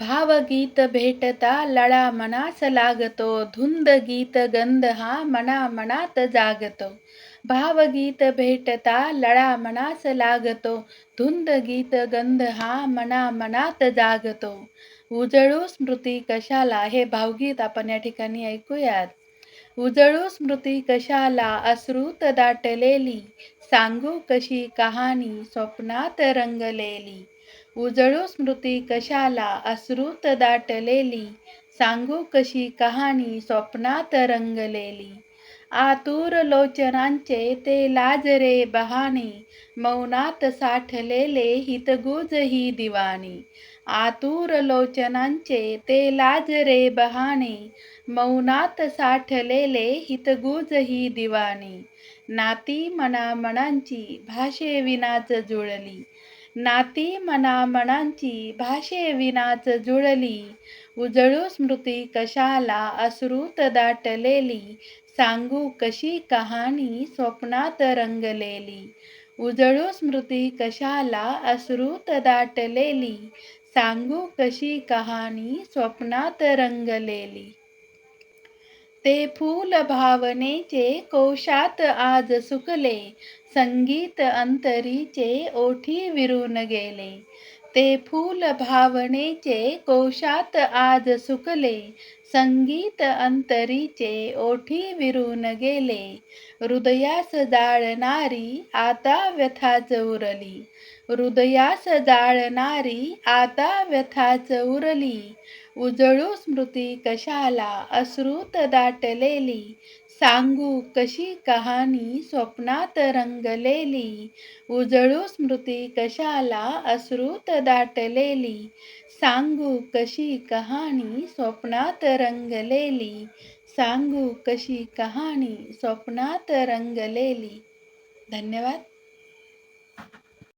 भावगीत भेटता लळा मनास लागतो, धुंद गीत गंध हा मना मनात जागतो. भावगीत भेटता लळा मनास लागतो, धुंद गीत गंध हा मना मनात जागतो. उजळू स्मृती कशाला, हे भावगीत आपण या ठिकाणी ऐकूयात. उजळू स्मृती कशाला अश्रूत दाटलेली, सांगू कशी कहाणी स्वप्नात रंगलेली. उजळू स्मृती कशाला अश्रूत दाटलेली, सांगू कशी कहाणी स्वप्नात रंगलेली. आतुर लोचनांचे ते लाजरे बहाणे, मौनात साठलेले हितगुज ही दिवाणी. आतुर लोचनांचे ते लाजरे बहाणे, मौनात साठलेले हितगुज ही दिवाणी. नाती मनामनांची भाषेविनाच जुळली, नाती मनामनांची भाषेविनाच जुळली. उजळू स्मृती कशाला अश्रूत दाटलेली, सांगू कशी कहाणी स्वप्नात रंगलेली. उजळू स्मृती कशाला अश्रूत दाटलेली, सांगू कशी कहाणी स्वप्नात रंगलेली. ते फूल भावनेचे कोशात आज सुकले, संगीत अंतरीचे ओठी विरून गेले. ते फूल भावनेचे कोशात आज सुकले, संगीत अंतरीचे ओठी विरून गेले. हृदयास जाळणारी आता व्यथाच उरली, हृदयास जाळणारी आता व्यथाच उरली. उजळू स्मृती कशाला अश्रूत दाटलेली, सांगू कशी कहाणी स्वप्नात रंगलेली. उजळू स्मृती कशाला अश्रूत दाटलेली, सांगू कशी कहाणी स्वप्नात रंगलेली. सांगू कशी कहाणी स्वप्नात रंगलेली. धन्यवाद.